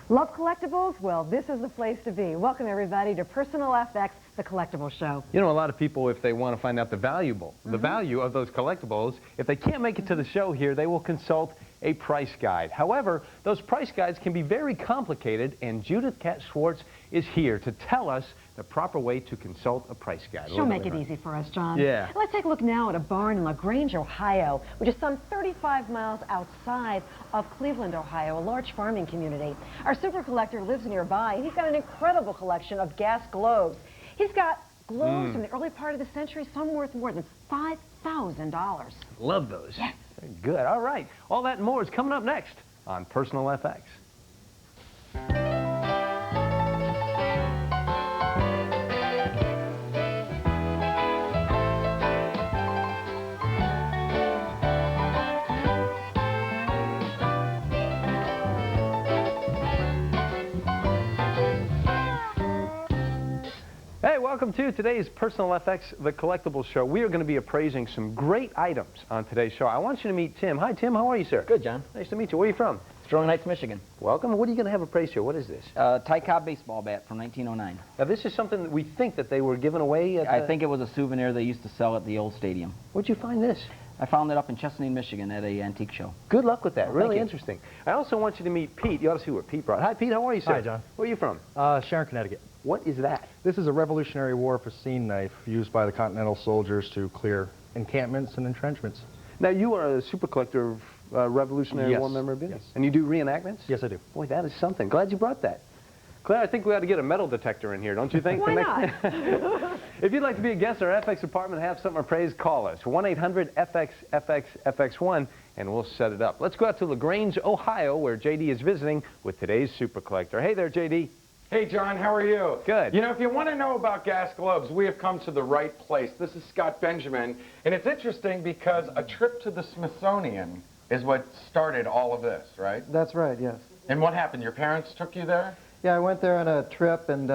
Love collectibles? Well, this is the place to be. Welcome, everybody, to Personal FX, the collectible show. You know, a lot of people, if they want to find out the value of those collectibles, if they can't make it to the show here, they will consult a price guide. However, those price guides can be very complicated, and Judith Cat Schwartz is here to tell us the proper way to consult a price guide. She'll make it easy for us, John. Yeah. Let's take a look now at a barn in LaGrange, Ohio, which is some 35 miles outside of Cleveland, Ohio, a large farming community. Our super collector lives nearby, and he's got an incredible collection of gas globes. He's got globes from the early part of the century, some worth more than $5,000. Love those. Yes. Good. All right. All that and more is coming up next on Personal FX. Hey, welcome to today's Personal FX, the Collectibles Show. We are going to be appraising some great items on today's show. I want you to meet Tim. Hi, Tim. How are you, sir? Good, John. Nice to meet you. Where are you from? Sterling Heights, Michigan. Welcome. What are you going to have appraised here? What is this? Cobb baseball bat from 1909. Now, this is something that we think that they were giving away at I think it was a souvenir they used to sell at the old stadium. Where'd you find this? I found it up in Chesaning, Michigan at an antique show. Good luck with that. Well, really thank you. interesting. I also want you to meet Pete. You ought to see what Pete brought. Hi, Pete. How are you, sir? Hi, John. Where are you from? Sharon, Connecticut. What is that? This is a Revolutionary War Fascine knife used by the Continental soldiers to clear encampments and entrenchments. Now, you are a super collector of Revolutionary Yes. War memorabilia. Yes. And you do reenactments? Yes, I do. Boy, that is something. Glad you brought that. Claire, I think we ought to get a metal detector in here, don't you think? Why not? If you'd like to be a guest in our FX department and have something appraised, call us. 1-800-FX-FX-FX1, and we'll set it up. Let's go out to LaGrange, Ohio, where J.D. is visiting with today's super collector. Hey there, J.D. Hey, John, how are you? Good. You know, if you want to know about gas globes, we have come to the right place. This is Scott Benjamin, and it's interesting because a trip to the Smithsonian is what started all of this, right? That's right, yes. And what happened? Your parents took you there? Yeah, I went there on a trip, and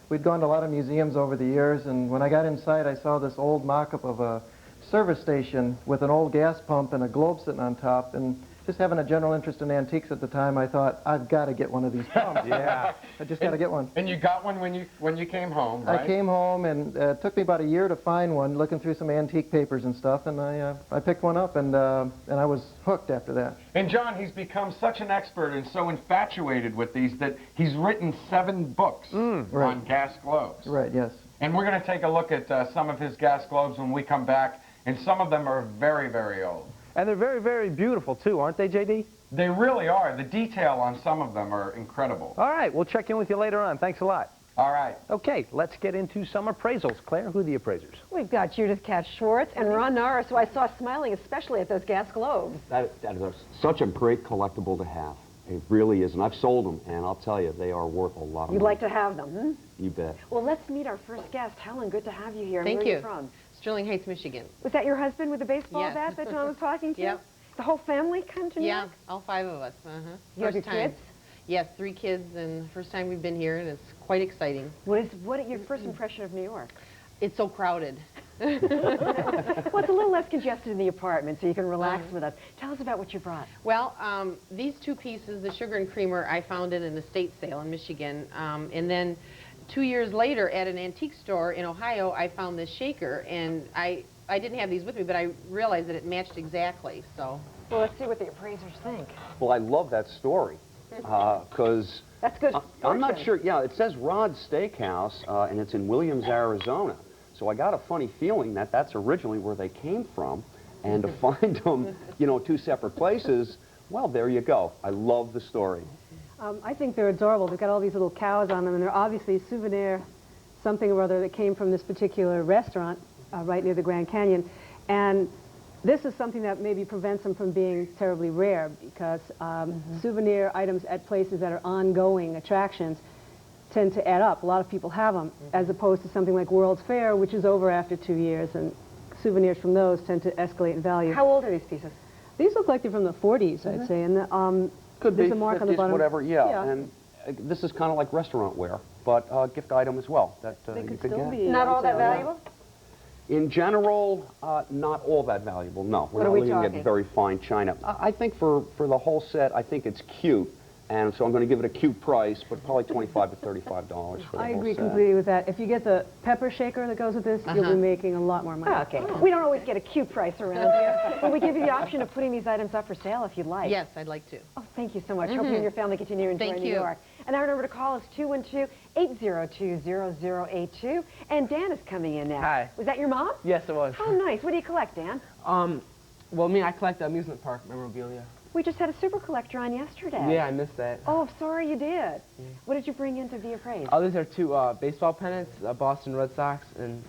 we'd gone to a lot of museums over the years, and when I got inside, I saw this old mock-up of a service station with an old gas pump and a globe sitting on top, and just having a general interest in antiques at the time, I thought, I've got to get one of these pumps. Yeah. I just got to get one. And you got one when you came home, right? I came home, and it took me about a year to find one, looking through some antique papers and stuff, and I picked one up, and I was hooked after that. And John, he's become such an expert and so infatuated with these that he's written 7 books Right. on gas globes. Right, yes. And we're going to take a look at some of his gas globes when we come back, and some of them are very, very old. And they're very, very beautiful, too, aren't they, J.D.? They really are. The detail on some of them are incredible. All right, we'll check in with you later on. Thanks a lot. All right. Okay, let's get into some appraisals. Claire, who are the appraisers? We've got Judith Cat Schwartz and Ron Norris, who I saw smiling especially at those gas globes. That is such a great collectible to have. It really is, and I've sold them, and I'll tell you, they are worth a lot of You'd money. like to have them, hmm? You bet. Well, let's meet our first guest. Helen, good to have you here. Thank Where are you. you from? Sterling Heights, Michigan. Was that your husband with the baseball Yes. bat that John was talking to? Yep. The whole family come to New Yeah, York? all 5 of us. You have your kids? Yes, 3 kids, and first time we've been here, and it's quite exciting. What is your first impression of New York? It's so crowded. Well, it's a little less congested in the apartment, so you can relax with us. Tell us about what you brought. Well, these 2 pieces, the sugar and creamer, I found it in an estate sale in Michigan, and then 2 years later at an antique store in Ohio, I found this shaker, and I didn't have these with me, but I realized that it matched exactly, so. Well, let's see what the appraisers think. Well, I love that story, because That's good. I'm not fortune. sure. Yeah, it says Rod's Steakhouse, and it's in Williams, Arizona. So I got a funny feeling that that's originally where they came from, and to find them, you know, 2 separate places, well, there you go. I love the story. I think they're adorable. They've got all these little cows on them, and they're obviously a souvenir, something or other that came from this particular restaurant right near the Grand Canyon. And this is something that maybe prevents them from being terribly rare, because souvenir items at places that are ongoing attractions tend to add up. A lot of people have them, as opposed to something like World's Fair, which is over after 2 years, and souvenirs from those tend to escalate in value. How old are these pieces? These look like they're from the 40s, I'd say, and Could there's be a mark 50s, on the bottom. whatever, yeah. Yeah. And this is kind of like restaurant wear, but a gift item as well that They you could could still get. be. Not all that valuable? In general, not all that valuable, no. We're What not are we looking talking? at very fine china. I think for the whole set, I think it's cute, And so I'm going to give it a cute price, but probably $25 to $35 for the I whole agree set. completely with that. If you get the pepper shaker that goes with this, you'll be making a lot more money. Oh, okay. We don't always get a cute price around here, but we give you the option of putting these items up for sale if you'd like. Yes, I'd like to. Oh, thank you so much. Hope you and your family continue to enjoy Thank New you. York. And our number to call is 212-802-0082. And Dan is coming in now. Hi. Was that your mom? Yes, it was. Oh, nice. What do you collect, Dan? Well, me, I collect amusement park memorabilia. We just had a super collector on yesterday. Yeah, I missed that. Oh, I'm sorry you did. What did you bring in to be appraised? Oh, these are two baseball pennants, Boston Red Sox and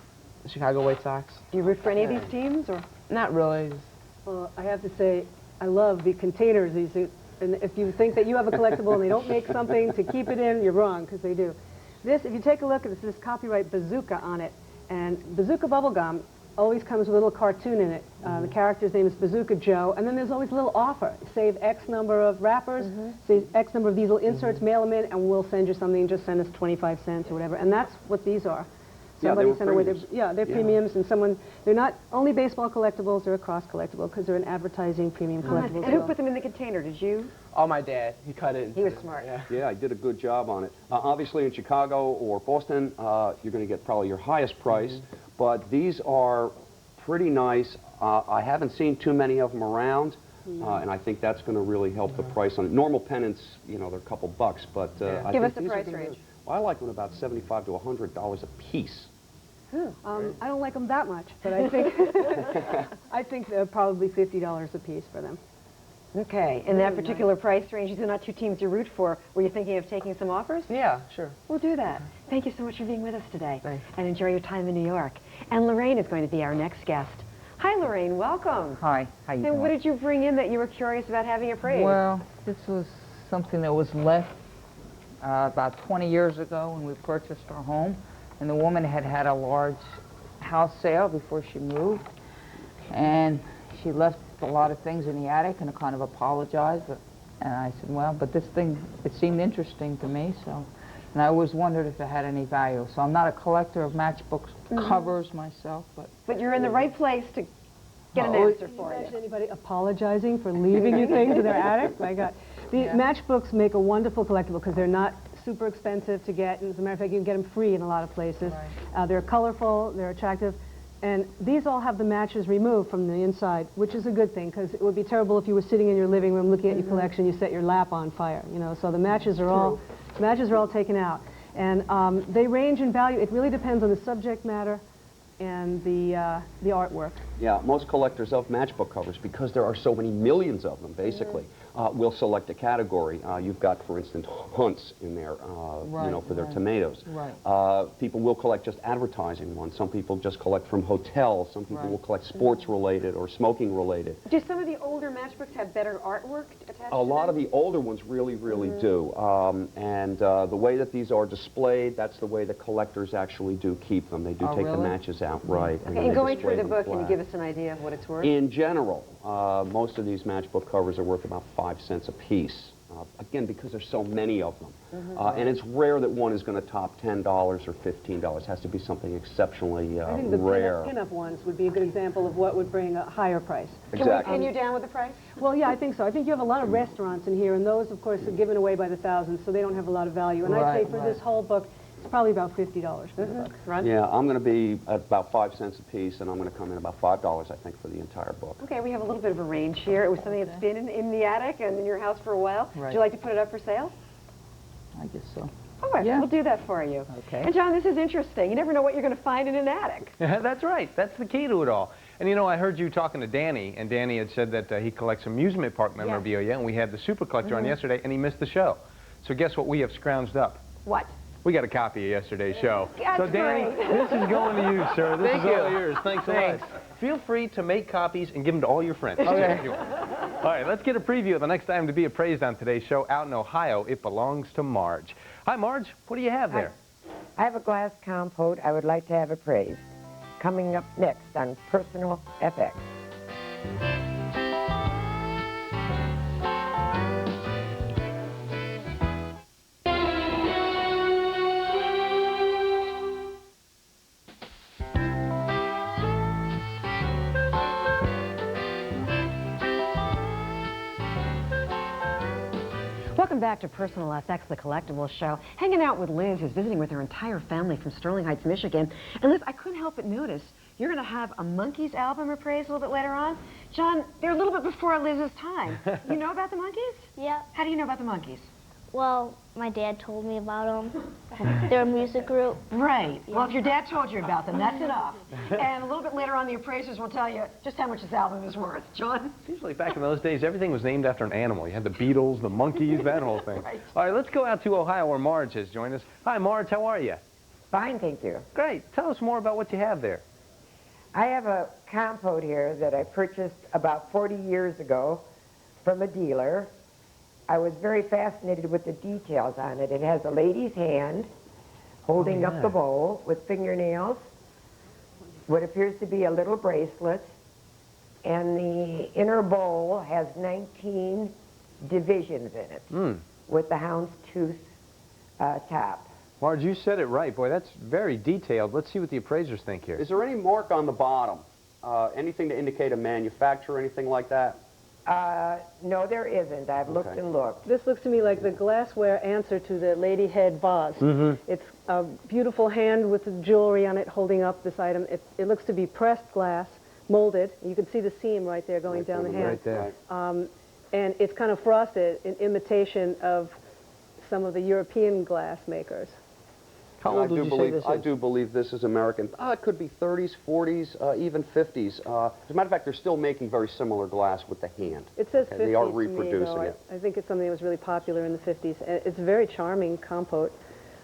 Chicago White Sox. Do you root for any of these teams? Or? Not really. Well, I have to say, I love the containers. And if you think that you have a collectible and they don't make something to keep it in, you're wrong, because they do. This, if you take a look at this copyright Bazooka on it, and Bazooka bubblegum always comes with a little cartoon in it. The character's name is Bazooka Joe, and then there's always a little offer. Save X number of wrappers, save X number of these little inserts, mail them in, and we'll send you something. Just send us 25 cents or whatever. And that's what these are. Yeah, they were sent away their, premiums. they're premiums, and they're not only baseball collectibles, they're a cross collectible, because they're an advertising premium collectible. And who put them in the container? Did you? Oh, my dad. He cut it. He was smart. Yeah. Yeah, I did a good job on it. Obviously in Chicago or Boston, you're going to get probably your highest price, but these are pretty nice. I haven't seen too many of them around, and I think that's going to really help the price on it. Normal pennants, you know, they're a couple bucks, but I Give us think the these are price gonna range. Well, I like them about $75 to $100 a piece. I don't like them that much, but I think I think they're probably $50 a piece for them. Okay. In that particular price range, these are not two teams you root for. Were you thinking of taking some offers? Yeah, sure. We'll do that. Thank you so much for being with us today. Thanks. And enjoy your time in New York. And Lorraine is going to be our next guest. Hi, Lorraine. Welcome. Hi, how you And what doing? did you bring in that you were curious about having appraised? Well, this was something that was left about 20 years ago when we purchased our home, and the woman had had a large house sale before she moved, and she left a lot of things in the attic and kind of apologized, and I said, well, but this thing, it seemed interesting to me, so, and I always wondered if it had any value. So I'm not a collector of matchbook covers myself, But you're in the right place to get an answer for Imagine you. anybody apologizing for leaving you things in their attic. My God. The matchbooks make a wonderful collectible because they're not super expensive to get, and as a matter of fact, you can get them free in a lot of places. They're colorful, they're attractive, and these all have the matches removed from the inside, which is a good thing, because it would be terrible if you were sitting in your living room looking at your collection, you set your lap on fire, you know. So the matches are all taken out, and they range in value. It really depends on the subject matter and the artwork. Yeah, most collectors of matchbook covers, because there are so many millions of them, basically, will select a category. You've got, for instance, hunts in there, you know, for their tomatoes. People will collect just advertising ones. Some people just collect from hotels. Some people will collect sports-related or smoking-related. Do some of the older matchbooks have better artwork attached A lot of the older ones really, really do. And the way that these are displayed, that's the way the collectors actually do keep them. They do take the matches out, right. Okay, then and they going display through the them book, can you flat. give us an idea of what it's worth? In general, most of these matchbook covers are worth about 5 cents a piece. Again, because there's so many of them. And it's rare that one is going to top $10 or $15. It has to be something exceptionally I think the rare. pin-up ones would be a good example of what would bring a higher price. Can we pin you down with the price? Well, yeah, I think so. I think you have a lot of restaurants in here, and those, of course, are given away by the thousands, so they don't have a lot of value. And I'd say for this whole book, it's probably about $50 for the book. Ron? Yeah, I'm going to be at about 5 cents a piece, and I'm going to come in about $5, I think, for the entire book. Okay, we have a little bit of a range here. It was something that's been in the attic and in your house for a while. Would you like to put it up for sale? I guess so. All right, we'll do that for you. Okay. And John, this is interesting. You never know what you're going to find in an attic. That's right. That's the key to it all. And you know, I heard you talking to Danny, and Danny had said that he collects amusement park memorabilia, and we had the super collector on yesterday, and he missed the show. So guess what we have scrounged up? What? We got a copy of yesterday's show. That's so Danny, great. this is going to you, sir. This Thank is all you. yours. Thanks a lot. Feel free to make copies and give them to all your friends. Okay. If you want. All right, let's get a preview of the next item to be appraised on today's show. Out in Ohio, it belongs to Marge. Hi, Marge. What do you have there? I have a glass compote I would like to have appraised. Coming up next on Personal FX. Welcome back to Personal FX, the Collectibles show. Hanging out with Liz, who's visiting with her entire family from Sterling Heights, Michigan. And Liz, I couldn't help but notice you're going to have a Monkees album appraised a little bit later on. John, they're a little bit before Liz's time. You know about the Monkees? Yeah. How do you know about the Monkees? Well, my dad told me about them. They're a music group. Right. Well, if your dad told you about them, that's enough. And a little bit later on, the appraisers will tell you just how much this album is worth. John? Seems like back in those days, everything was named after an animal. You had the Beatles, the Monkees, that whole thing. Right. All right, let's go out to Ohio where Marge has joined us. Hi, Marge, how are you? Fine, thank you. Great. Tell us more about what you have there. I have a compote here that I purchased about 40 years ago from a dealer. I was very fascinated with the details on it. It has a lady's hand holding up the bowl with fingernails, what appears to be a little bracelet, and the inner bowl has 19 divisions in it with the houndstooth top. Marge, you said it right. Boy, that's very detailed. Let's see what the appraisers think here. Is there any mark on the bottom? Anything to indicate a manufacturer, anything like that? No, there isn't. I've looked and looked. This looks to me like the glassware answer to the lady head vase. It's a beautiful hand with the jewelry on it holding up this item. It looks to be pressed glass, molded. You can see the seam right there going down the hand. Right there. And it's kind of frosted in imitation of some of the European glass makers. How old would you say this is? I do believe this is American. It could be 30s, 40s, even 50s. As a matter of fact, they're still making very similar glass with the hand. It says 50s They are to me, reproducing though. it. I think it's something that was really popular in the 50s. And it's a very charming compote.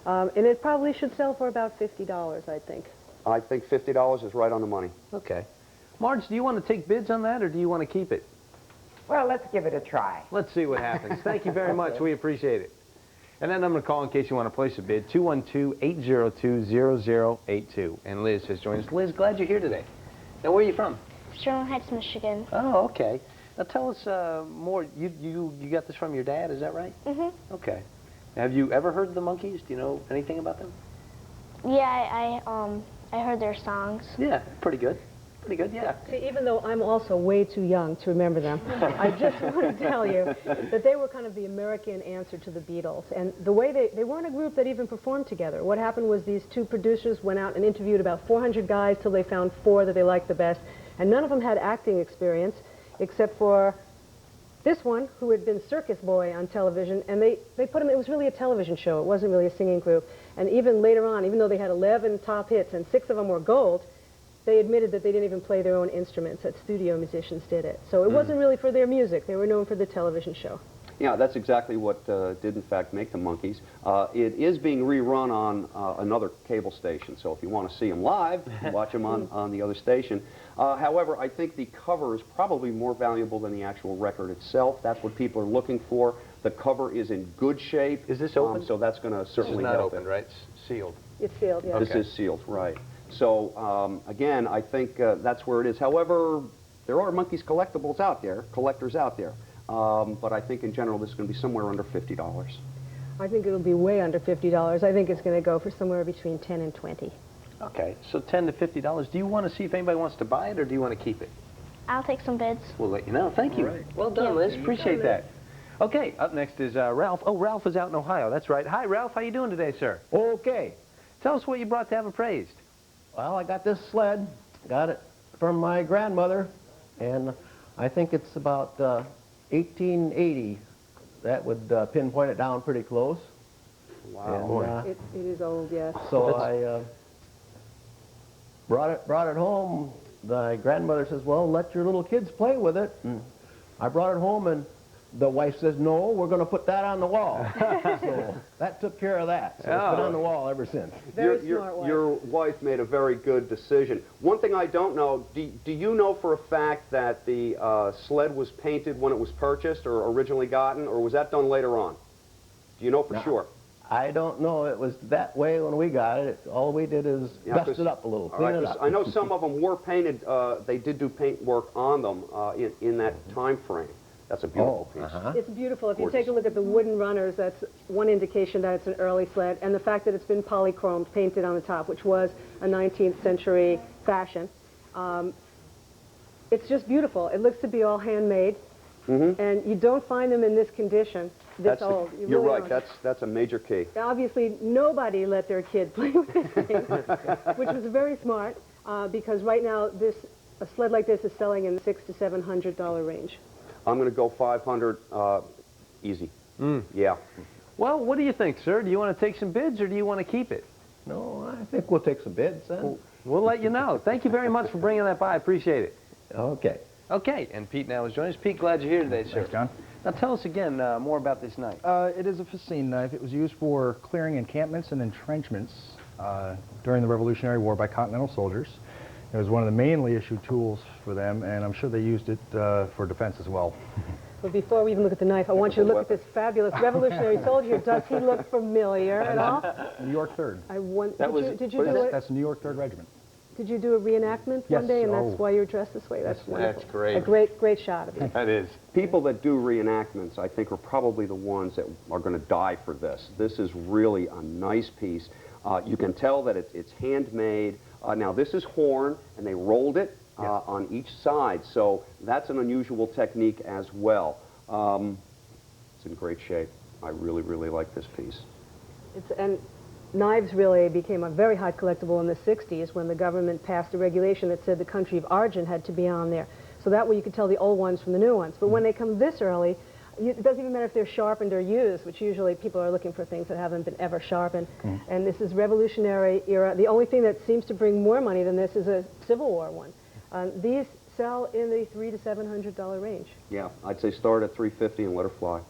And it probably should sell for about $50, I think. I think $50 is right on the money. Okay. Marge, do you want to take bids on that, or do you want to keep it? Well, let's give it a try. Let's see what happens. Thank you very much. We appreciate it. And that number to call in case you want to place a bid, 212-802-0082. And Liz has joined us. Liz, glad you're here today. Now, where are you from? Sterling Heights, Michigan. Oh, okay. Now, tell us more. You got this from your dad, is that right? Mm-hmm. Okay. Have you ever heard of the Monkees? Do you know anything about them? Yeah, I heard their songs. Yeah, pretty good. Pretty good, yeah. See, even though I'm also way too young to remember them, I just want to tell you that they were kind of the American answer to the Beatles. And the way they weren't a group that even performed together. What happened was these two producers went out and interviewed about 400 guys till they found 4 that they liked the best. And none of them had acting experience except for this one, who had been circus boy on television. And they put him, it was really a television show. It wasn't really a singing group. And even later on, even though they had 11 top hits and 6 of them were gold, they admitted that they didn't even play their own instruments, that studio musicians did it. So it wasn't really for their music. They were known for the television show. Yeah, that's exactly what did, in fact, make the Monkees. It is being rerun on another cable station, so if you want to see them live, watch them on the other station. However, I think the cover is probably more valuable than the actual record itself. That's what people are looking for. The cover is in good shape. Is this open? So that's going to certainly help. This is not open, right? It's sealed. It's sealed, yes. This is sealed, right. So, again, I think that's where it is. However, there are Monkees collectibles out there, collectors out there. But I think in general this is going to be somewhere under $50. I think it'll be way under $50. I think it's going to go for somewhere between 10 and 20. Okay, so $10 to $50. Do you want to see if anybody wants to buy it, or do you want to keep it? I'll take some bids. We'll let you know. Thank you. Right. Well done, Liz. Appreciate that. Okay, up next is Ralph. Oh, Ralph is out in Ohio. That's right. Hi, Ralph. How you doing today, sir? Okay. Tell us what you brought to have appraised. Well, I got this sled. Got it from my grandmother, and I think it's about 1880. That would pinpoint it down pretty close. Wow. And, It is old, yes. so I brought it home. My grandmother says, well, let your little kids play with it. And I brought it home, and the wife says, no, we're going to put that on the wall. So that took care of that. So it's been on the wall ever since. Your wife made a very good decision. One thing I don't know, do you know for a fact that the sled was painted when it was purchased or originally gotten, or was that done later on? Do you know for sure? I don't know. It was that way when we got it. All we did is dust it up a little, clean it up. I know some of them were painted. They did do paint work on them in that time frame. That's a beautiful piece. It's beautiful. If you take a look at the wooden runners, that's one indication that it's an early sled, and the fact that it's been polychromed, painted on the top, which was a 19th century fashion. It's just beautiful. It looks to be all handmade, and you don't find them in this condition this old. You You're really right. don't. That's a major key. Obviously, nobody let their kid play with this thing, which was very smart because right now a sled like this is selling in the $600 to $700 range. I'm going to go 500 easy. Yeah. Well, what do you think, sir? Do you want to take some bids or do you want to keep it? No, I think we'll take some bids then. We'll let you know. Thank you very much for bringing that by. I appreciate it. Okay. Okay, and Pete now is joining us. Pete, glad you're here today, sir. Thanks, John. Now tell us again more about this knife. It is a fascine knife. It was used for clearing encampments and entrenchments during the Revolutionary War by Continental soldiers. It was one of the mainly issued tools for them, and I'm sure they used it for defense as well. But before we even look at the knife, I want you to look at this fabulous Revolutionary soldier. Does he look familiar at all? New York 3rd. Did you do it? That's New York 3rd Regiment. Did you do a reenactment Yes. one day, and that's why you're dressed this way? That's wonderful. That's great. A great shot of you. That is. People that do reenactments, I think, are probably the ones that are going to die for this. This is really a nice piece. You can tell that it's handmade. Now, this is horn, and they rolled it on each side, so that's an unusual technique as well. It's in great shape. I really, really like this piece. And knives really became a very hot collectible in the 60s when the government passed a regulation that said the country of origin had to be on there. So that way you could tell the old ones from the new ones. But when they come this early, it doesn't even matter if they're sharpened or used, which usually people are looking for things that haven't been ever sharpened. And this is Revolutionary era. The only thing that seems to bring more money than this is a Civil War one. These sell in the $300 to $700 range. Yeah, I'd say start at $350 and let her fly.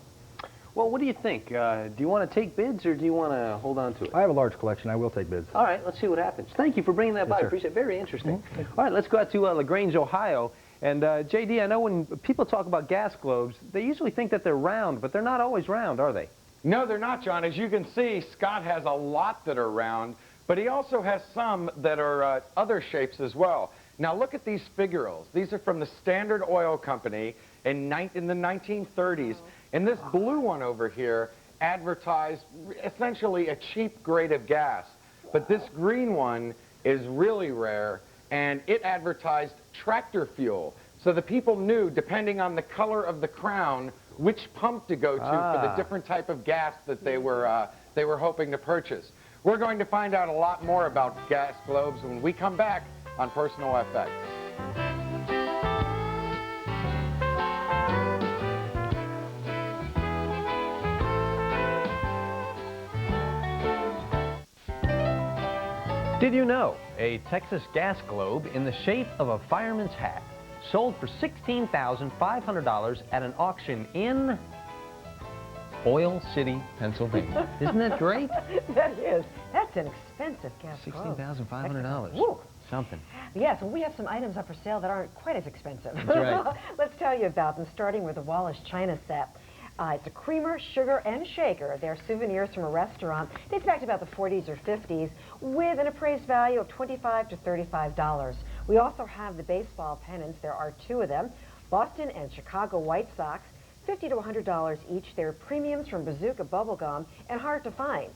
Well, what do you think? Do you want to take bids or do you want to hold on to it? I have a large collection. I will take bids. All right, let's see what happens. Thank you for bringing that by. I appreciate it. Very interesting. All right, let's go out to LaGrange, Ohio. And J.D., I know when people talk about gas globes, they usually think that they're round, but they're not always round, are they? No, they're not, John. As you can see, Scott has a lot that are round, but he also has some that are other shapes as well. Now look at these figurals. These are from the Standard Oil Company in the 1930s. And this blue one over here advertised essentially a cheap grade of gas. But this green one is really rare, and it advertised tractor fuel. So the people knew, depending on the color of the crown, which pump to go to for the different type of gas that they were hoping to purchase. We're going to find out a lot more about gas globes when we come back on Personal FX. Did you know a Texas gas globe in the shape of a fireman's hat sold for $16,500 at an auction in Oil City, Pennsylvania? Isn't that great? That is. That's an expensive gas globe. $16,500. Something. Yes, well, we have some items up for sale that aren't quite as expensive. That's right. Let's tell you about them, starting with the Wallace China set. It's a creamer, sugar, and shaker. They're souvenirs from a restaurant. Dates back to about the 40s or 50s with an appraised value of $25 to $35. We also have the baseball pennants. There are two of them, Boston and Chicago White Sox, $50 to $100 each. They're premiums from Bazooka bubblegum and hard to find.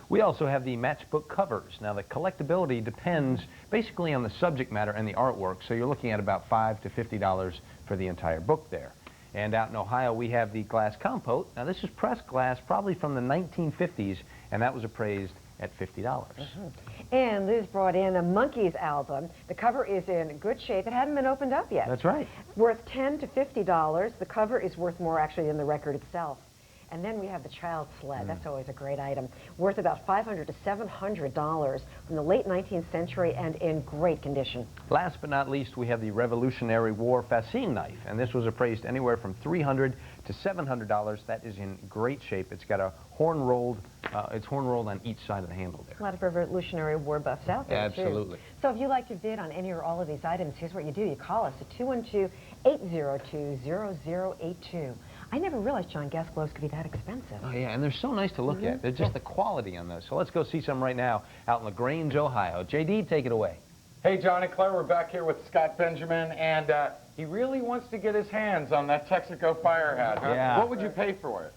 We also have the matchbook covers. Now, the collectability depends basically on the subject matter and the artwork, so you're looking at about $5 to $50 for the entire book there. And out in Ohio, we have the glass compote. Now, this is pressed glass, probably from the 1950s, and that was appraised at $50. And Liz brought in a Monkees album. The cover is in good shape. It hadn't been opened up yet. That's right. Worth $10 to $50. The cover is worth more, actually, than the record itself. And then we have the child sled. That's always a great item. Worth about $500 to $700 from the late 19th century and in great condition. Last but not least, we have the Revolutionary War fascine knife. And this was appraised anywhere from $300 to $700. That is in great shape. It's got a horn-rolled, it's horn-rolled on each side of the handle there. A lot of Revolutionary War buffs out there, Absolutely. too. So if you'd like to bid on any or all of these items, here's what you do. You call us at 212-802-0082. I never realized, John, gas globes could be that expensive. Oh, yeah, and they're so nice to look at. They're just the quality on those. So let's go see some right now out in LaGrange, Ohio. J.D., take it away. Hey, John and Claire, we're back here with Scott Benjamin, and he really wants to get his hands on that Texaco fire hat, huh? Yeah. What would you pay for it?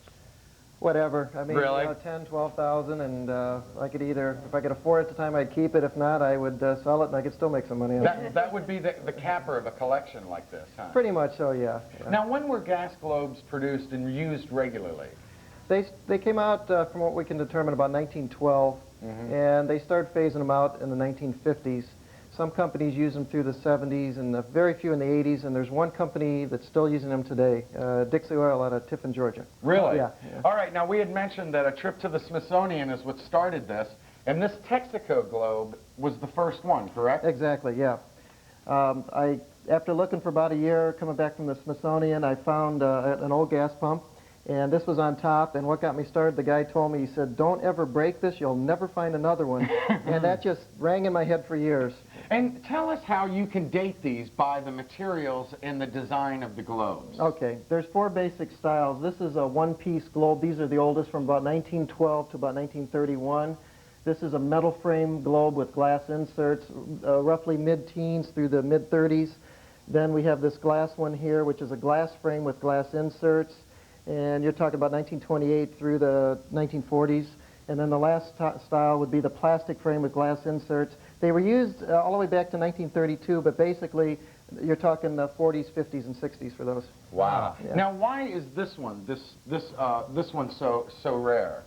Whatever. I mean, Really? 10, 12,000, and I could either, if I could afford it at the time, I'd keep it. If not, I would sell it, and I could still make some money on it. That would be the capper of a collection like this, huh? Pretty much so, yeah. Now, when were gas globes produced and used regularly? They came out, from what we can determine, about 1912, and they started phasing them out in the 1950s. Some companies use them through the 70s, and very few in the 80s, and there's one company that's still using them today, Dixie Oil out of Tiffin, Georgia. Really? Yeah. All right, now we had mentioned that a trip to the Smithsonian is what started this, and this Texaco globe was the first one, correct? Exactly, yeah. After looking for about a year, coming back from the Smithsonian, I found an old gas pump, and this was on top, and what got me started, the guy told me, he said, don't ever break this, you'll never find another one. And that just rang in my head for years. And tell us how you can date these by the materials and the design of the globes. Okay, there's 4 basic styles. This is a one-piece globe. These are the oldest, from about 1912 to about 1931. This is a metal frame globe with glass inserts, roughly mid-teens through the mid-30s. Then we have this glass one here, which is a glass frame with glass inserts. And you're talking about 1928 through the 1940s. And then the last style would be the plastic frame with glass inserts. They were used all the way back to 1932, but basically you're talking the 40s, 50s, and 60s for those. Wow. Yeah. Now, why is this one, this one so rare?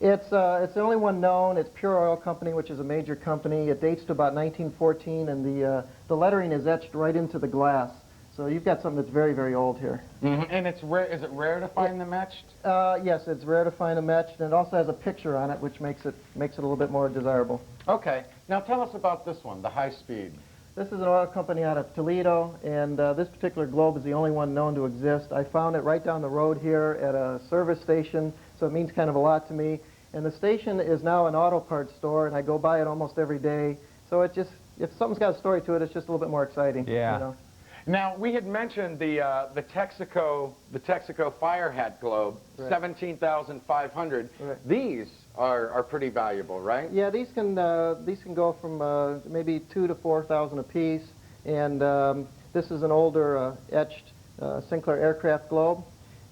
It's the only one known. It's Pure Oil Company, which is a major company. It dates to about 1914, and the lettering is etched right into the glass. So you've got something that's very, very old here. And it's rare. Is it rare to find them etched? Yes, it's rare to find them etched, and it also has a picture on it, which makes it a little bit more desirable. Okay. Now tell us about this one, the High Speed. This is an oil company out of Toledo, and this particular globe is the only one known to exist. I found it right down the road here at a service station, so it means kind of a lot to me. And the station is now an auto parts store, and I go by it almost every day. So it just, if something's got a story to it, it's just a little bit more exciting. Yeah. You know? Now, we had mentioned the Texaco Fire Hat Globe, Right. 17,500. Right. These are pretty valuable, right? Yeah, these can go from maybe 2,000 to 4,000 a piece, and this is an older etched Sinclair aircraft globe,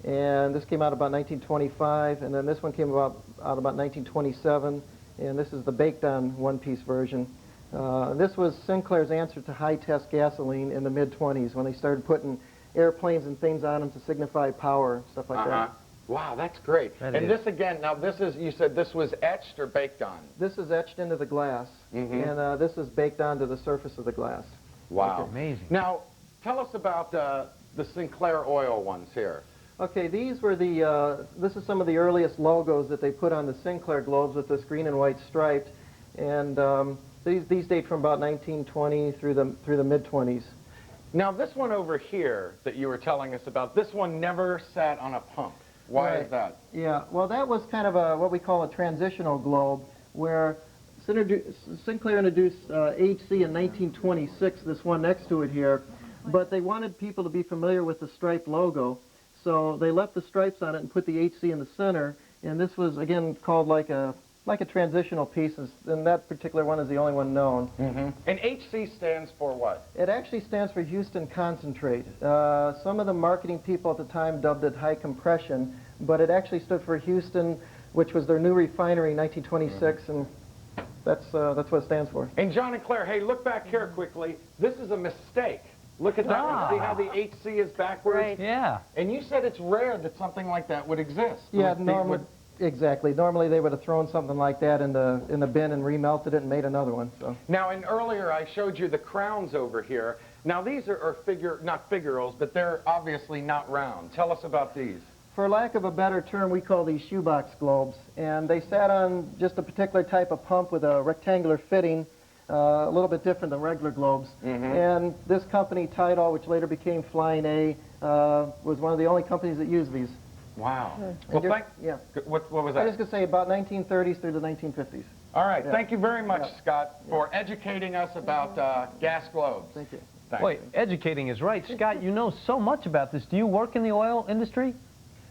and this came out about 1925, and then this one came out about 1927, and this is the baked-on one-piece version. This was Sinclair's answer to high-test gasoline in the mid-20s when they started putting airplanes and things on them to signify power, stuff like that. Wow, that's great. That and is. this again, now this is, you said this was etched or baked on? This is etched into the glass, and this is baked onto the surface of the glass. Wow. Okay. Amazing. Now, tell us about the Sinclair oil ones here. Okay, these were this is some of the earliest logos that they put on the Sinclair globes with this green and white striped, and these date from about 1920 through the mid-20s. Now, this one over here that you were telling us about, this one never sat on a pump. Why is that? Yeah, well, that was kind of what we call a transitional globe, where Sinclair introduced HC in 1926, this one next to it here, but they wanted people to be familiar with the striped logo, so they left the stripes on it and put the HC in the center, and this was, again, called like a transitional piece, and that particular one is the only one known. And HC stands for what? It actually stands for Houston Concentrate. Some of the marketing people at the time dubbed it high compression, but it actually stood for Houston, which was their new refinery in 1926, and that's what it stands for. And John and Claire, hey, look back here quickly. This is a mistake. Look at that one. See how the HC is backwards? Right. Yeah. And you said it's rare that something like that would exist. Yeah, Would- exactly. Normally they would have thrown something like that in the bin and remelted it and made another one. So. Now, and earlier I showed you the crowns over here. Now, these are not figurals, but they're obviously not round. Tell us about these. For lack of a better term, we call these shoebox globes, and they sat on just a particular type of pump with a rectangular fitting, a little bit different than regular globes. And this company, Tidal, which later became Flying A, was one of the only companies that used these. Wow. Well, Yeah. What was I that? was going to say about 1930s through the 1950s. All right. Yeah. Thank you very much, Yeah. Scott, for educating us about gas globes. Thank you. Thanks. Boy, educating is right. Scott, you know so much about this. Do you work in the oil industry?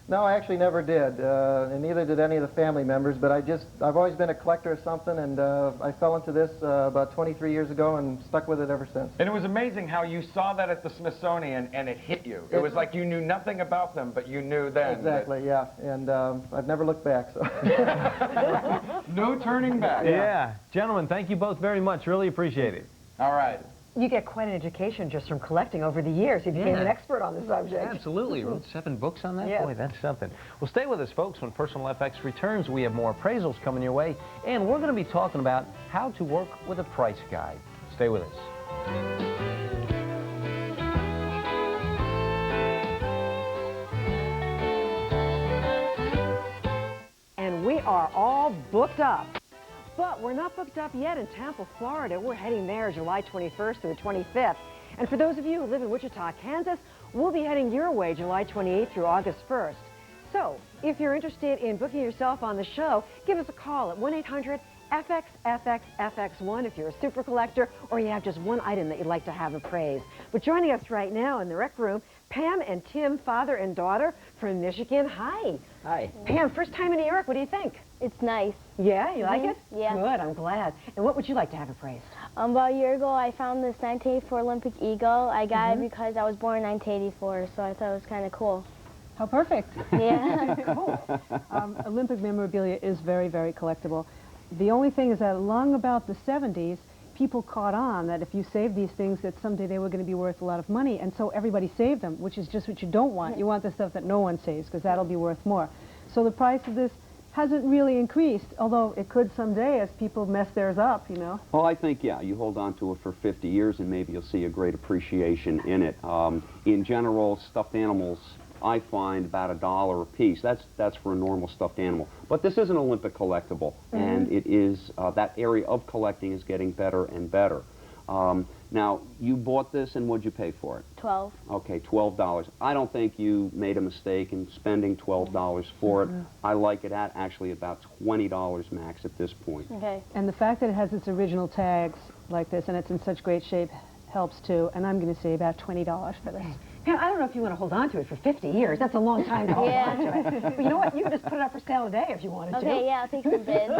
No, I actually never did, and neither did any of the family members, but I've always been a collector of something, and I fell into this about 23 years ago and stuck with it ever since. And it was amazing how you saw that at the Smithsonian and it hit you. It was like you knew nothing about them, but you knew then. Exactly, yeah, and I've never looked back, so. No turning back. Yeah. Gentlemen, thank you both very much. Really appreciate it. All right. You get quite an education just from collecting over the years. You became an expert on the subject. Absolutely. Wrote 7 books on that? Yes. Boy, that's something. Well, stay with us, folks. When Personal FX returns, we have more appraisals coming your way, and we're going to be talking about how to work with a price guide. Stay with us. And we are all booked up. But we're not booked up yet in Tampa, Florida. We're heading there July 21st through the 25th. And for those of you who live in Wichita, Kansas, we'll be heading your way July 28th through August 1st. So, if you're interested in booking yourself on the show, give us a call at 1-800-FXFXFX1 if you're a super collector or you have just one item that you'd like to have appraised. But joining us right now in the rec room, Pam and Tim, father and daughter from Michigan. Hi. Hi. Pam, first time in New York. What do you think? It's nice. Yeah, you like it? Yeah. Good, I'm glad. And what would you like to have appraised? About a year ago, I found this 1984 Olympic Eagle. I got it because I was born in 1984, so I thought it was kind of cool. How perfect. Yeah. Cool. Olympic memorabilia is very, very collectible. The only thing is that along about the 70s, people caught on that if you saved these things, that someday they were going to be worth a lot of money, and so everybody saved them, which is just what you don't want. You want the stuff that no one saves, because that'll be worth more. So the price of this hasn't really increased, although it could someday as people mess theirs up, you know. Well, I think, yeah, you hold on to it for 50 years and maybe you'll see a great appreciation in it. In general, stuffed animals, I find about $1 a piece. That's for a normal stuffed animal. But this is an Olympic collectible, and it is, that area of collecting is getting better and better. Now, you bought this, and what'd you pay for it? $12. Okay, $12. I don't think you made a mistake in spending $12 for it. I like it at actually about $20 max at this point. Okay. And the fact that it has its original tags like this, and it's in such great shape, helps too. And I'm going to say about $20 for this. Pam, I don't know if you want to hold on to it for 50 years. That's a long time to hold on to it. But you know what? You can just put it up for sale today if you wanted to. Okay, yeah, I'll take some bids.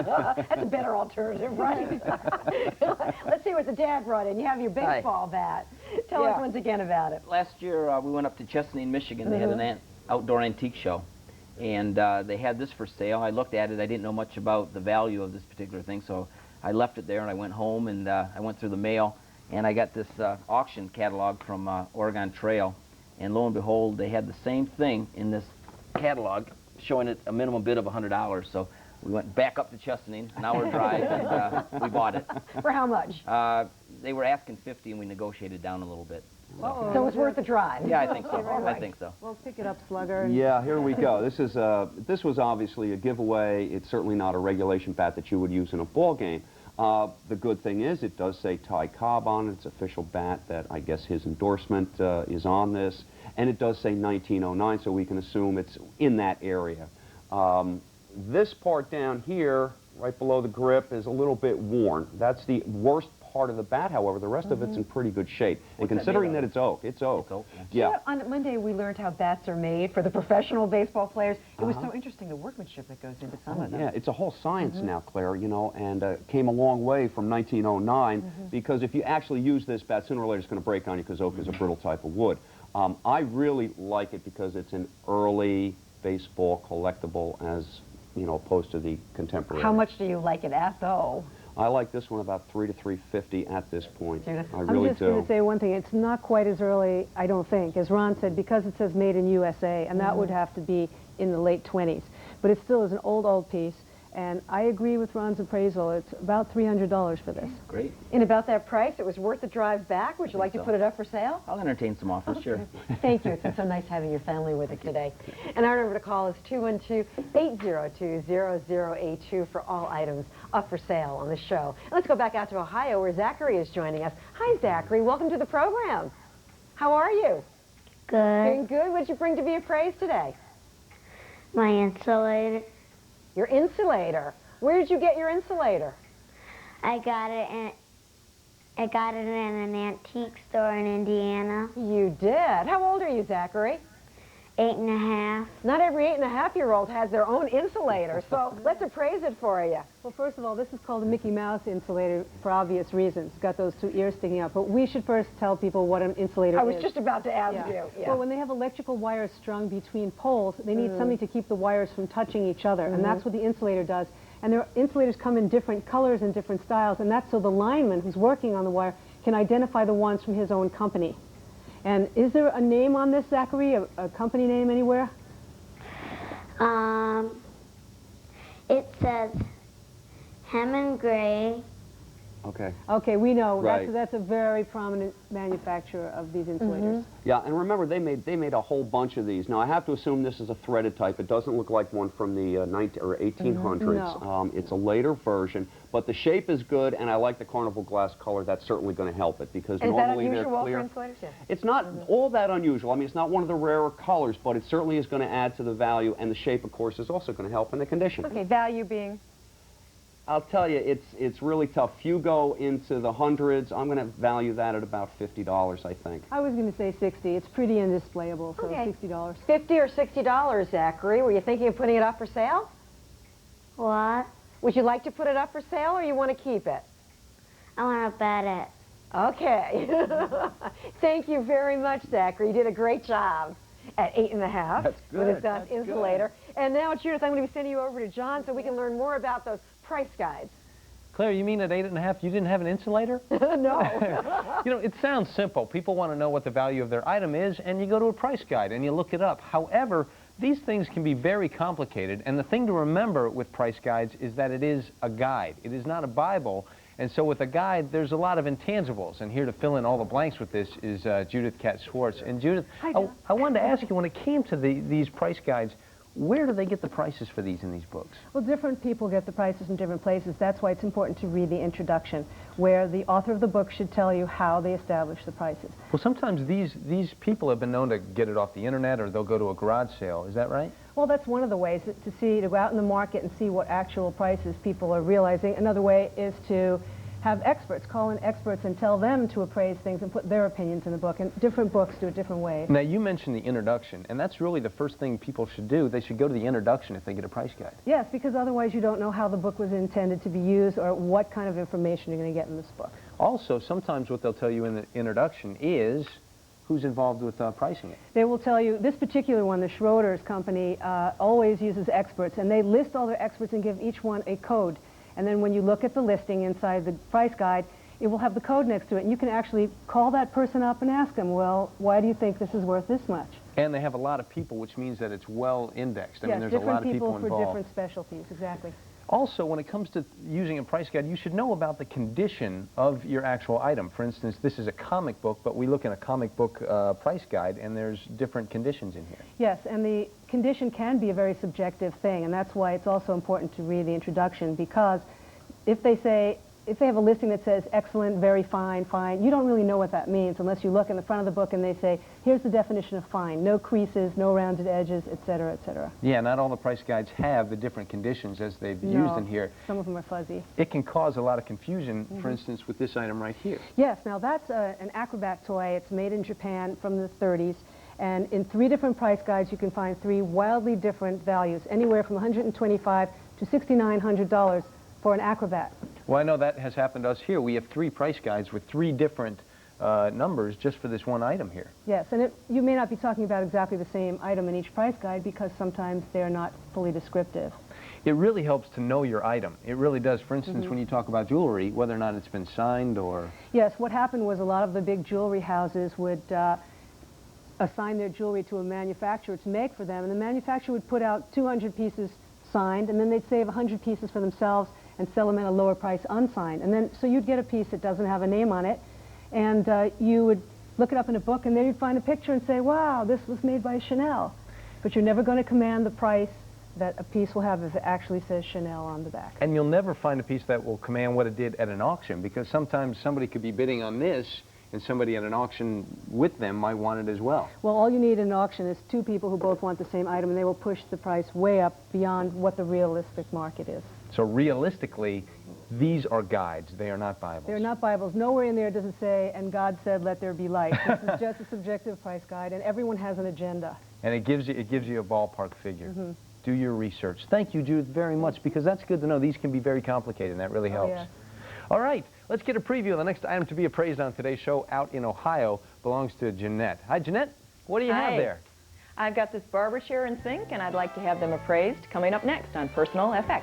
That's a better alternative, right? Let's see what the dad brought in. You have your baseball bat. Tell us once again about it. Last year, we went up to Chesaning, Michigan. They had an outdoor antique show, and they had this for sale. I looked at it. I didn't know much about the value of this particular thing, so I left it there, and I went home, and I went through the mail, and I got this auction catalog from Oregon Trail. And lo and behold, they had the same thing in this catalog, showing it a minimum bid of $100. So we went back up to Chesaning, an hour drive, and we bought it. For how much? They were asking $50, and we negotiated down a little bit. So it's worth the drive. Yeah, I think so. I think so. Well, pick it up, Slugger. Yeah, here we go. This is this was obviously a giveaway. It's certainly not a regulation bat that you would use in a ball game. The good thing is it does say Ty Cobb on it. It's official bat that I guess his endorsement is on this. And it does say 1909, so we can assume it's in that area. This part down here, right below the grip, is a little bit worn. That's the worst part of the bat, however. The rest of it's in pretty good shape. And considering that it's oak, it's oak. Yeah. On Monday, we learned how bats are made for the professional baseball players. It was so interesting, the workmanship that goes into some of them. Yeah, it's a whole science now, Claire, you know, and came a long way from 1909 because if you actually use this bat, sooner or later it's going to break on you because oak is a brittle type of wood. I really like it because it's an early baseball collectible as, you know, opposed to the contemporary. How much do you like it at, though? I like this one about $300 to $350 at this point. I really do. I'm just going to say one thing. It's not quite as early, I don't think, as Ron said, because it says made in USA, and that would have to be in the late 20s. But it still is an old piece, and I agree with Ron's appraisal. It's about $300 for this. Great. And about that price, it was worth the drive back. Would you like to put it up for sale? I'll entertain some offers, sure. Thank you. It's been so nice having your family with it today. And our number to call is 212-802-0082 for all items up for sale on the show. And let's go back out to Ohio where Zachary is joining us. Hi, Zachary. Welcome to the program. How are you? Good. Doing good. What did you bring to be appraised today? My insulator. Your insulator. Where did you get your insulator? I got it in an antique store in Indiana. You did. How old are you, Zachary? 8 1/2. Not every 8 1/2-year-old has their own insulator, so let's appraise it for you. Well, first of all, this is called a Mickey Mouse insulator for obvious reasons. It's got those two ears sticking out. But we should first tell people what an insulator is. I was just about to ask you. Yeah. Well, when they have electrical wires strung between poles, they need something to keep the wires from touching each other, and that's what the insulator does. And their insulators come in different colors and different styles, and that's so the lineman who's working on the wire can identify the ones from his own company. And is there a name on this, Zachary, a company name anywhere? It says Hammond Gray. Okay. Okay, we know. Right. That's a very prominent manufacturer of these insulators. Yeah, and remember, they made a whole bunch of these. Now, I have to assume this is a threaded type. It doesn't look like one from the 19 or 1800s. No. It's a later version, but the shape is good, and I like the carnival glass color. That's certainly going to help it, because normally they're clear. Is that unusual for insulators? Yeah. It's not all that unusual. I mean, it's not one of the rarer colors, but it certainly is going to add to the value, and the shape, of course, is also going to help in the condition. Okay, value being? I'll tell you, it's really tough. If you go into the hundreds, I'm going to value that at about $50, I think. I was going to say 60. It's pretty indisplayable, so Okay. $60. $50 or $60, Zachary. Were you thinking of putting it up for sale? What? Would you like to put it up for sale, or you want to keep it? I want to bet it. Okay. Thank you very much, Zachary. You did a great job at 8.5. That's good. With his That's insulator. And now, Judith, I'm going to be sending you over to John so we can learn more about those price guides. Claire, you mean at 8.5 you didn't have an insulator? No. You know, it sounds simple. People want to know what the value of their item is, and you go to a price guide and you look it up. However, these things can be very complicated, and the thing to remember with price guides is that it is a guide. It is not a Bible, and so with a guide, there's a lot of intangibles, and here to fill in all the blanks with this is Judith Katz-Schwartz. And Judith, I wanted to ask you, when it came to these price guides, where do they get the prices for these in these books? Well, different people get the prices in different places. That's why it's important to read the introduction, where the author of the book should tell you how they establish the prices. Well, sometimes these people have been known to get it off the internet, or they'll go to a garage sale. Is that right? Well, that's one of the ways to go out in the market and see what actual prices people are realizing. Another way is to have experts, call in experts and tell them to appraise things and put their opinions in the book. And different books do it different ways. Now, you mentioned the introduction, and that's really the first thing people should do. They should go to the introduction if they get a price guide. Yes, because otherwise you don't know how the book was intended to be used or what kind of information you're going to get in this book. Also, sometimes what they'll tell you in the introduction is who's involved with pricing it. They will tell you, this particular one, the Schroeder's company, always uses experts, and they list all their experts and give each one a code. And then when you look at the listing inside the price guide, it will have the code next to it. And you can actually call that person up and ask them, well, why do you think this is worth this much? And they have a lot of people, which means that it's well indexed. I mean, there's a lot of people involved. Different people for different specialties, exactly. Also, when it comes to using a price guide, you should know about the condition of your actual item. For instance, this is a comic book, but we look in a comic book price guide, and there's different conditions in here. Yes, and the condition can be a very subjective thing, and that's why it's also important to read the introduction, because if they have a listing that says excellent, very fine, fine, you don't really know what that means unless you look in the front of the book and they say, here's the definition of fine, no creases, no rounded edges, etc., etc. Yeah, not all the price guides have the different conditions as they've used in here. Some of them are fuzzy. It can cause a lot of confusion, for instance, with this item right here. Yes, now that's an acrobat toy. It's made in Japan from the 30s. And in 3 different price guides, you can find 3 wildly different values, anywhere from $125 to $6,900 for an acrobat. Well, I know that has happened to us here. We have 3 price guides with 3 different numbers just for this one item here. Yes, and you may not be talking about exactly the same item in each price guide because sometimes they're not fully descriptive. It really helps to know your item. It really does. For instance, when you talk about jewelry, whether or not it's been signed or... Yes, what happened was a lot of the big jewelry houses would assign their jewelry to a manufacturer to make for them, and the manufacturer would put out 200 pieces signed, and then they'd save 100 pieces for themselves and sell them at a lower price unsigned. And then, so you'd get a piece that doesn't have a name on it, and you would look it up in a book, and then you'd find a picture and say, wow, this was made by Chanel. But you're never going to command the price that a piece will have if it actually says Chanel on the back. And you'll never find a piece that will command what it did at an auction, because sometimes somebody could be bidding on this, and somebody at an auction with them might want it as well. Well, all you need in an auction is 2 people who both want the same item, and they will push the price way up beyond what the realistic market is. So realistically, these are guides. They are not Bibles. They're not Bibles. Nowhere in there does it say, and God said, let there be light. This is just a subjective price guide, and everyone has an agenda. And it gives you a ballpark figure. Do your research. Thank you, Judith, very much, because that's good to know. These can be very complicated, and that really helps. Yes. All right, let's get a preview of the next item to be appraised on today's show out in Ohio. Belongs to Jeanette. Hi, Jeanette. What do you have there? I've got this barber chair and sink, and I'd like to have them appraised coming up next on Personal FX.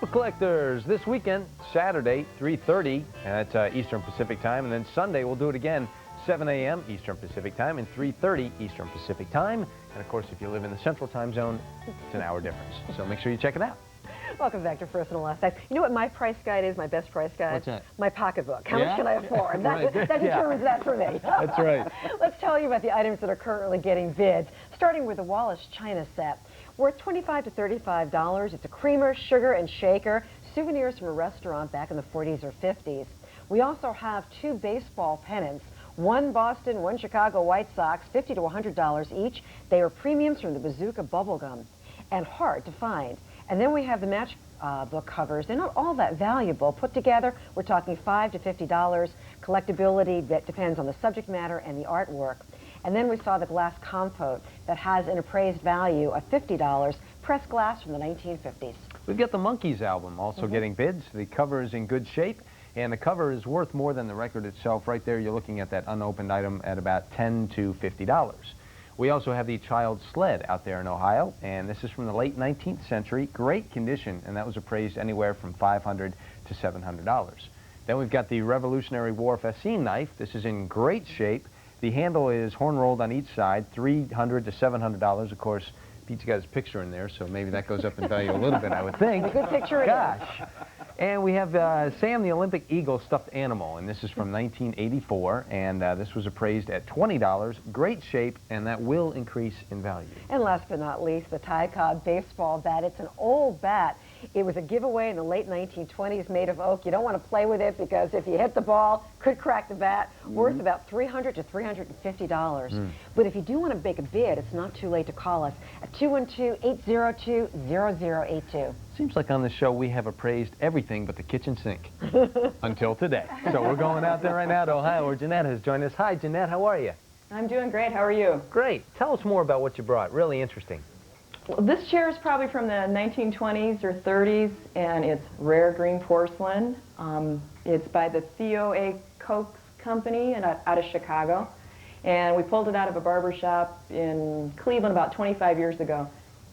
Super Collectors this weekend, Saturday, 3:30 at Eastern Pacific Time, and then Sunday we'll do it again, 7 a.m. Eastern Pacific Time and 3:30 Eastern Pacific Time. And of course, if you live in the Central Time Zone, it's an hour difference. So make sure you check it out. Welcome back to Personal Effect. You know what my price guide is, my best price guide? What's that? My pocketbook. How much can I afford? Right. That determines that for me. That's right. Let's tell you about the items that are currently getting bids, starting with the Wallace China set. Worth $25 to $35. It's a creamer, sugar, and shaker. Souvenirs from a restaurant back in the 40s or 50s. We also have 2 baseball pennants. One Boston, one Chicago White Sox, $50 to $100 each. They are premiums from the Bazooka bubblegum and hard to find. And then we have the match book covers. They're not all that valuable. Put together, we're talking $5 to $50. Collectability, that depends on the subject matter and the artwork. And then we saw the glass compote that has an appraised value of $50, pressed glass from the 1950s. We've got the Monkees album also getting bids. The cover is in good shape, and the cover is worth more than the record itself. Right there, you're looking at that unopened item at about $10 to $50. We also have the Child Sled out there in Ohio, and this is from the late 19th century. Great condition, and that was appraised anywhere from $500 to $700. Then we've got the Revolutionary War fascine knife. This is in great shape. The handle is horn-rolled on each side, $300 to $700. Of course, Pete's got his picture in there, so maybe that goes up in value a little bit, I would think. A good picture. Gosh. And we have Sam the Olympic Eagle stuffed animal, and this is from 1984, and this was appraised at $20. Great shape, and that will increase in value. And last but not least, the Cobb baseball bat. It's an old bat. It was a giveaway in the late 1920s, made of oak. You don't want to play with it because if you hit the ball, could crack the bat. Worth about $300 to $350. But if you do want to make a bid, it's not too late to call us at 212-802-0082. Seems like on this show we have appraised everything but the kitchen sink until today. So we're going out there right now to Ohio where Jeanette has joined us. Hi, Jeanette. How are you? I'm doing great. How are you? Great. Tell us more about what you brought. Really interesting. Well, this chair is probably from the 1920s or 30s, and it's rare green porcelain. It's by the Theo A. Koch's company out of Chicago. And we pulled it out of a barber shop in Cleveland about 25 years ago.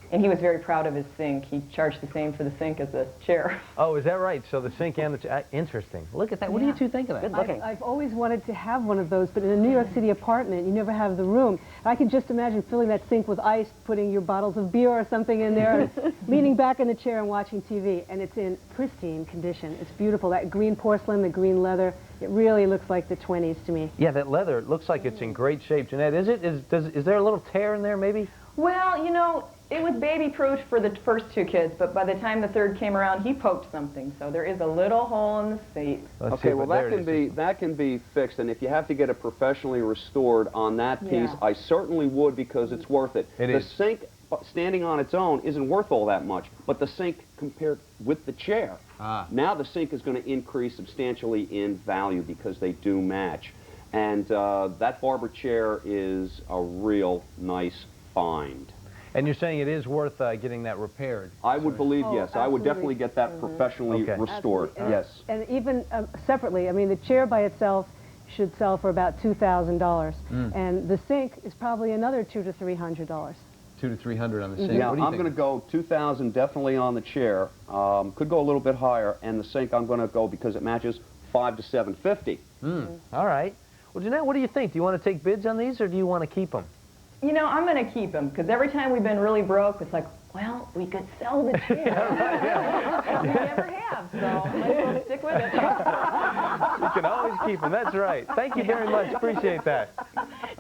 And he was very proud of his sink. He charged the same for the sink as the chair. Oh, is that right? So the sink and the chair. Interesting. Look at that. What do you two think of that? Good looking. I've always wanted to have one of those, but in a New York City apartment, you never have the room. I can just imagine filling that sink with ice, putting your bottles of beer or something in there, and leaning back in the chair and watching TV. And it's in pristine condition. It's beautiful. That green porcelain, the green leather, it really looks like the 20s to me. Yeah, that leather, it looks like it's in great shape. Jeanette, is it? Is there a little tear in there, maybe? Well, you know, it was baby-proof for the first 2 kids, but by the time the third came around, he poked something. So there is a little hole in the seat. Okay, well that can be fixed, and if you have to get it professionally restored on that piece, I certainly would because it's worth it. The sink, standing on its own, isn't worth all that much, but the sink compared with the chair, now the sink is going to increase substantially in value because they do match. And that barber chair is a real nice find. And you're saying it is worth getting that repaired? I would believe, yes. I would definitely get that professionally restored, yes. And even separately, I mean, the chair by itself should sell for about $2,000. And the sink is probably another $200 to $300. $200 to $300 on the sink. Yeah, I'm going to go $2,000 definitely on the chair. Could go a little bit higher, and the sink I'm going to go because it matches $500 to $750. All right. Well, Jeanette, what do you think? Do you want to take bids on these, or do you want to keep them? You know, I'm going to keep them because every time we've been really broke, it's like, well, we could sell the chair. We never have, so might as well stick with it. You can always keep them. That's right. Thank you very much. Appreciate that.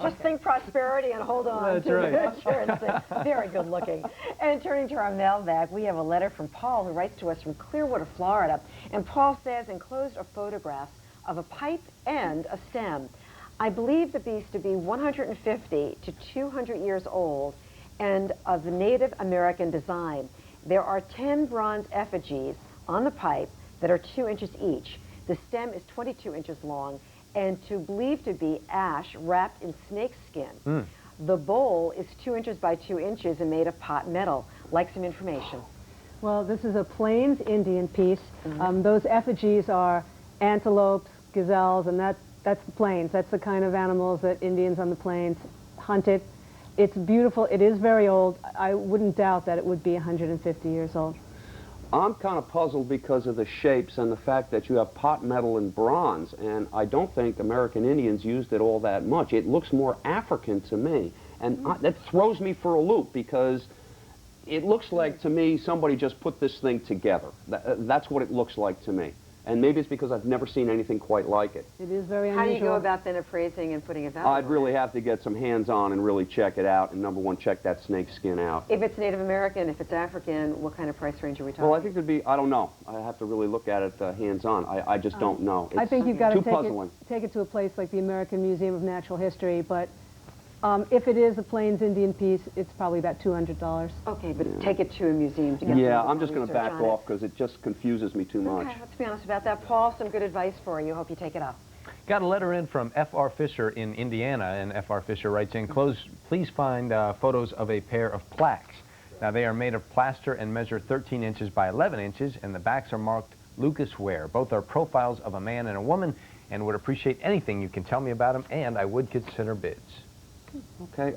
Just think prosperity and hold on. That's right. Very good looking. And turning to our mailbag, we have a letter from Paul who writes to us from Clearwater, Florida. And Paul says, enclosed are photographs of a pipe and a stem. I believe the beast to be 150 to 200 years old and of the Native American design. There are 10 bronze effigies on the pipe that are 2 inches each. The stem is 22 inches long and believed to be ash wrapped in snake skin. The bowl is 2 inches by 2 inches and made of pot metal. Like some information. Well, this is a Plains Indian piece. Those effigies are antelopes, gazelles, and that's the plains. That's the kind of animals that Indians on the plains hunted. It's beautiful. It is very old. I wouldn't doubt that it would be 150 years old. I'm kind of puzzled because of the shapes and the fact that you have pot metal and bronze, and I don't think American Indians used it all that much. It looks more African to me, and that throws me for a loop because it looks like to me somebody just put this thing together. That's what it looks like to me. And maybe it's because I've never seen anything quite like it. It is very unusual. How do you go about then appraising and putting a value I'd on really it? have to get some hands-on and really check it out, and number one, check that snake skin out. If it's Native American, if it's African, what kind of price range are we talking? Well, I think it'd be, I don't know. I have to really look at it hands-on. I just don't know. I think you've got too to puzzling. take it to a place like the American Museum of Natural History, but if it is a Plains Indian piece, it's probably about $200. Okay, but take it to a museum to get Yeah, some I'm just going to back research on it. off because it just confuses me too much. Okay, let's be honest about that. Paul, some good advice for you. Hope you take it up. Got a letter in from F.R. Fisher in Indiana, and F.R. Fisher writes in, please find photos of a pair of plaques. Now, they are made of plaster and measure 13 inches by 11 inches, and the backs are marked Lucas Ware. Both are profiles of a man and a woman, and would appreciate anything you can tell me about them, and I would consider bids. Okay,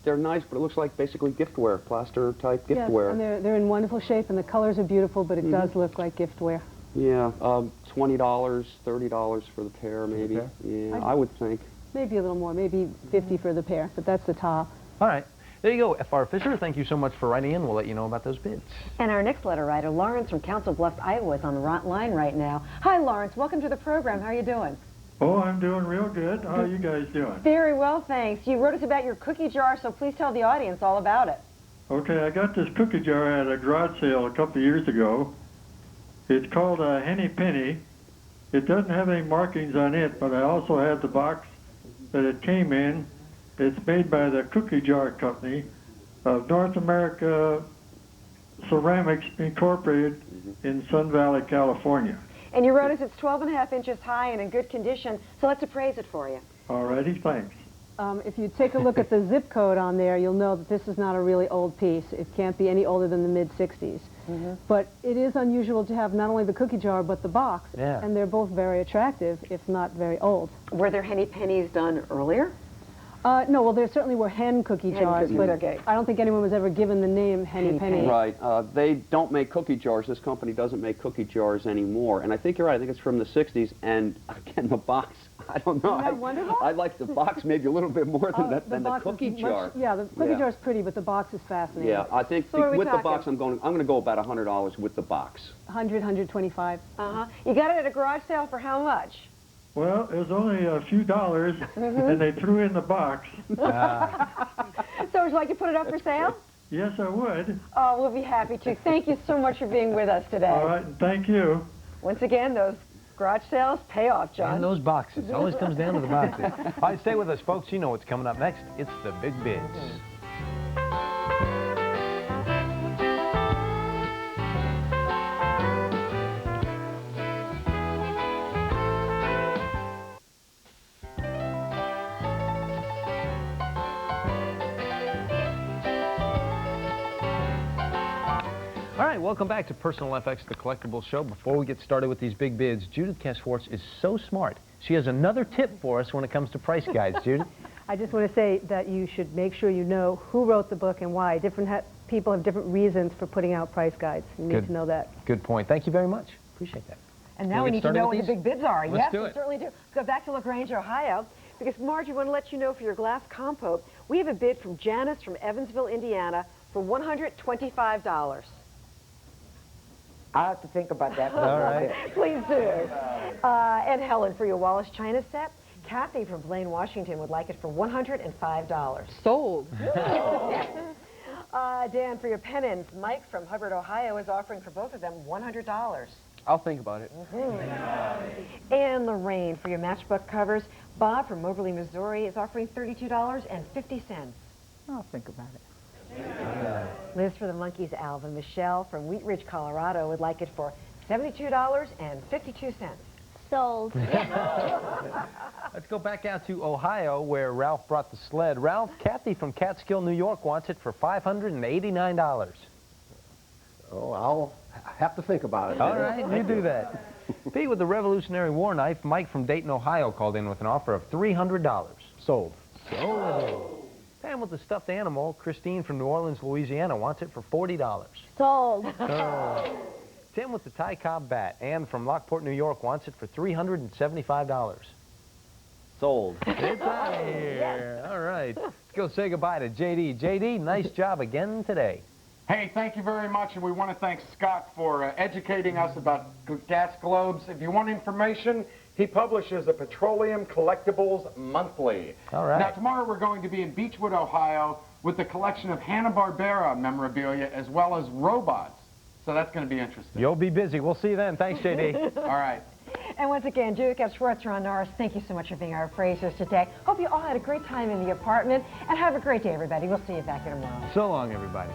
they're nice, but it looks like basically giftware, plaster-type giftware. Yes, and they're in wonderful shape, and the colors are beautiful, but it does look like giftware. Yeah, $20, $30 for the pair, maybe. Okay. Yeah, I would think. Maybe a little more, maybe 50 for the pair, but that's the top. All right. There you go, F.R. Fisher. Thank you so much for writing in. We'll let you know about those bids. And our next letter writer, Lawrence from Council Bluffs, Iowa, is on the line right now. Hi, Lawrence. Welcome to the program. How are you doing? Oh, I'm doing real good. How are you guys doing? Very well, thanks. You wrote us about your cookie jar, so please tell the audience all about it. Okay, I got this cookie jar at a garage sale a couple of years ago. It's called a Henny Penny. It doesn't have any markings on it, but I also have the box that it came in. It's made by the Cookie Jar Company of North America Ceramics Incorporated in Sun Valley, California. And you wrote us it's 12.5 inches high and in good condition, so let's appraise it for you. All righty, thanks. If you take a look at the zip code on there, you'll know that this is not a really old piece. It can't be any older than the mid-60s. But it is unusual to have not only the cookie jar, but the box. Yeah. And they're both very attractive, if not very old. Were there Henny Pennies done earlier? No, well, there certainly were hen cookie Hen jars, cookies, but okay. I don't think anyone was ever given the name Henny Penny. Right. They don't make cookie jars. This company doesn't make cookie jars anymore. And I think you're right. I think it's from the 60s. And again, the box, I don't know. Isn't that wonderful? I like the box maybe a little bit more than the box is cookie jar. Yeah, the cookie Yeah. jar's pretty, but the box is fascinating. Yeah, I think So what are we with the talking? box, I'm going to go about $100 with the box. 100, 125. You got it at a garage sale for how much? Well, it was only a few dollars, and they threw in the box. So would you like to put it up for sale? Yes, I would. Oh, we'll be happy to. Thank you so much for being with us today. All right, and thank you. Once again, those garage sales pay off, John. And those boxes. It always comes down to the boxes. All right, stay with us, folks. You know what's coming up next. It's the big bids. All right, welcome back to Personal FX, the Collectibles Show. Before we get started with these big bids, Judith Kaswartz is so smart. She has another tip for us when it comes to price guides. Judith? I just want to say that you should make sure you know who wrote the book and why. Different people have different reasons for putting out price guides. You need to know that. Good point. Thank you very much. Appreciate that. And now Can we get need to started know with what the these? big bids are. Let's Yes, do we it. certainly do. Go back to LaGrange, Ohio, because Marge, we want to let you know for your glass compote, we have a bid from Janice from Evansville, Indiana for $125. I'll have to think about that. All right. Please do. And Helen for your Wallace China set. Kathy from Blaine, Washington would like it for $105. Sold. Dan for your pennants. Mike from Hubbard, Ohio is offering for both of them $100. I'll think about it. And Lorraine for your matchbook covers. Bob from Moberly, Missouri is offering $32.50. I'll think about it. Liz for the Monkees album. Michelle from Wheat Ridge, Colorado would like it for $72.52. Sold. Let's go back out to Ohio, where Ralph brought the sled. Ralph, Kathy from Catskill, New York wants it for $589. Oh, I'll have to think about it. All right, you do that. Pete with the Revolutionary War knife. Mike from Dayton, Ohio called in with an offer of $300. Sold. Sold. Pam with the stuffed animal. Christine from New Orleans, Louisiana wants it for $40. Sold. Tim with the Ty Cobb bat. Ann from Lockport, New York wants it for $375. Sold. It's out of here. All right. Let's go say goodbye to JD. JD, nice job again today. Hey, thank you very much, and we want to thank Scott for educating us about gas globes. If you want information, he publishes a Petroleum Collectibles Monthly. All right. Now, tomorrow we're going to be in Beechwood, Ohio, with a collection of Hanna-Barbera memorabilia as well as robots. So that's going to be interesting. You'll be busy. We'll see you then. Thanks, JD. All right. And once again, Judith Schwartz, Norris, thank you so much for being our appraisers today. Hope you all had a great time in the apartment, and have a great day, everybody. We'll see you back here tomorrow. So long, everybody.